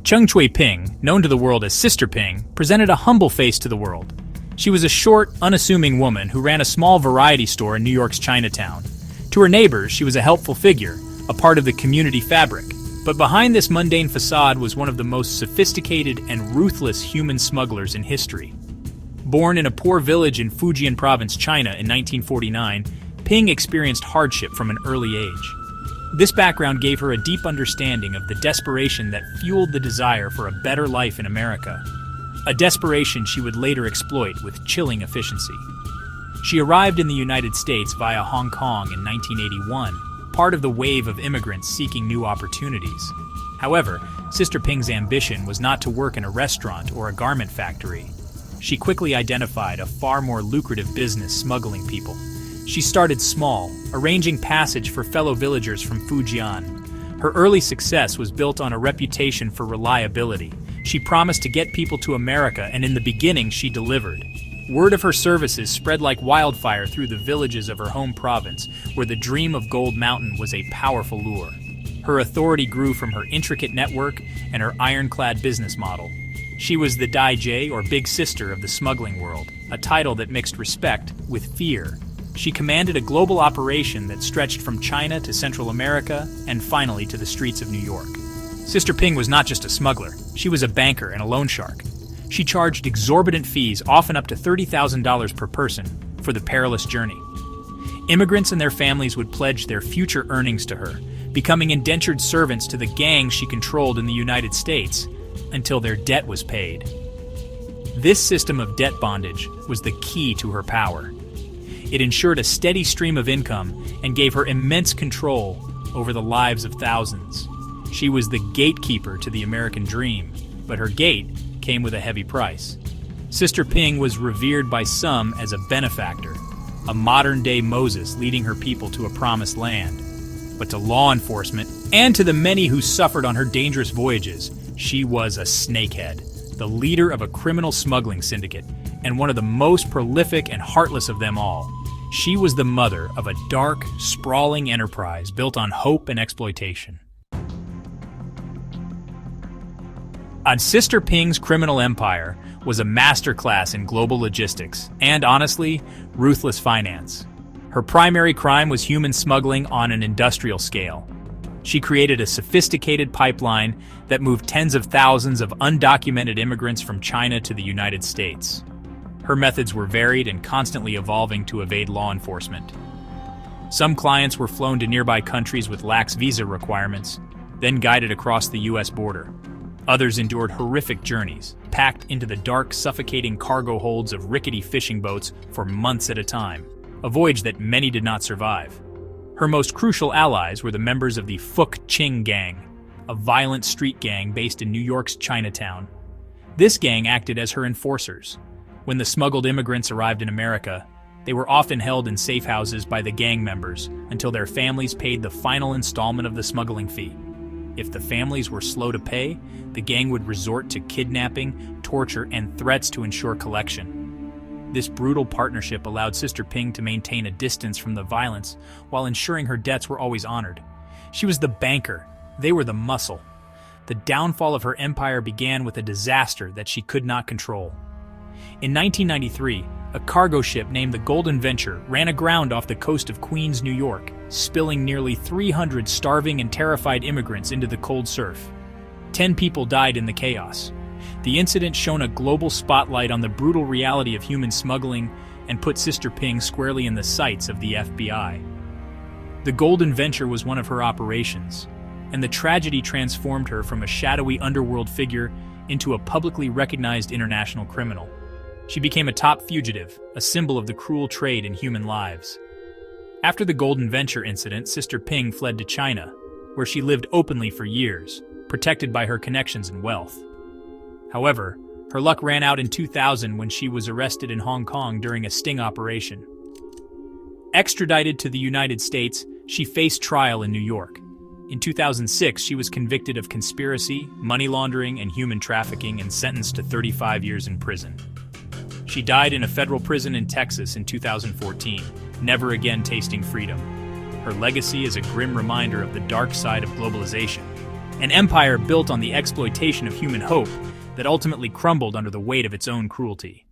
Cheng Chui Ping, known to the world as Sister Ping, presented a humble face to the world. She was a short, unassuming woman who ran a small variety store in New York's Chinatown. To her neighbors, she was a helpful figure, a part of the community fabric. But behind this mundane facade was one of the most sophisticated and ruthless human smugglers in history. Born in a poor village in Fujian province, China in 1949, Ping experienced hardship from an early age. This background gave her a deep understanding of the desperation that fueled the desire for a better life in America, a desperation she would later exploit with chilling efficiency. She arrived in the United States via Hong Kong in 1981, part of the wave of immigrants seeking new opportunities. However, Sister Ping's ambition was not to work in a restaurant or a garment factory. She quickly identified a far more lucrative business smuggling people. She started small, arranging passage for fellow villagers from Fujian. Her early success was built on a reputation for reliability. She promised to get people to America, and in the beginning she delivered. Word of her services spread like wildfire through the villages of her home province, where the dream of Gold Mountain was a powerful lure. Her authority grew from her intricate network and her ironclad business model. She was the Daijie, or Big Sister, of the smuggling world, a title that mixed respect with fear. She commanded a global operation that stretched from China to Central America and finally to the streets of New York. Sister Ping was not just a smuggler, she was a banker and a loan shark. She charged exorbitant fees, often up to $30,000 per person, for the perilous journey. Immigrants and their families would pledge their future earnings to her, becoming indentured servants to the gangs she controlled in the United States until their debt was paid. This system of debt bondage was the key to her power. It ensured a steady stream of income and gave her immense control over the lives of thousands. She was the gatekeeper to the American dream, but her gate came with a heavy price. Sister Ping was revered by some as a benefactor, a modern-day Moses leading her people to a promised land. But to law enforcement, and to the many who suffered on her dangerous voyages, she was a snakehead, the leader of a criminal smuggling syndicate, and one of the most prolific and heartless of them all. She was the mother of a dark, sprawling enterprise built on hope and exploitation. On Sister Ping's criminal empire was a masterclass in global logistics and, honestly, ruthless finance. Her primary crime was human smuggling on an industrial scale. She created a sophisticated pipeline that moved tens of thousands of undocumented immigrants from China to the United States. Her methods were varied and constantly evolving to evade law enforcement. Some clients were flown to nearby countries with lax visa requirements, then guided across the U.S. border. Others endured horrific journeys, packed into the dark, suffocating cargo holds of rickety fishing boats for months at a time, a voyage that many did not survive. Her most crucial allies were the members of the Fujian gang, a violent street gang based in New York's Chinatown. This gang acted as her enforcers. When the smuggled immigrants arrived in America, they were often held in safe houses by the gang members until their families paid the final installment of the smuggling fee. If the families were slow to pay, the gang would resort to kidnapping, torture, and threats to ensure collection. This brutal partnership allowed Sister Ping to maintain a distance from the violence while ensuring her debts were always honored. She was the banker, they were the muscle. The downfall of her empire began with a disaster that she could not control. In 1993, a cargo ship named the Golden Venture ran aground off the coast of Queens, New York, spilling nearly 300 starving and terrified immigrants into the cold surf. 10 people died in the chaos. The incident shone a global spotlight on the brutal reality of human smuggling and put Sister Ping squarely in the sights of the FBI. The Golden Venture was one of her operations, and the tragedy transformed her from a shadowy underworld figure into a publicly recognized international criminal. She became a top fugitive, a symbol of the cruel trade in human lives. After the Golden Venture incident, Sister Ping fled to China, where she lived openly for years, protected by her connections and wealth. However, her luck ran out in 2000 when she was arrested in Hong Kong during a sting operation. Extradited to the United States, she faced trial in New York. In 2006, she was convicted of conspiracy, money laundering, and human trafficking and sentenced to 35 years in prison. She died in a federal prison in Texas in 2014, never again tasting freedom. Her legacy is a grim reminder of the dark side of globalization. an empire built on the exploitation of human hope that ultimately crumbled under the weight of its own cruelty.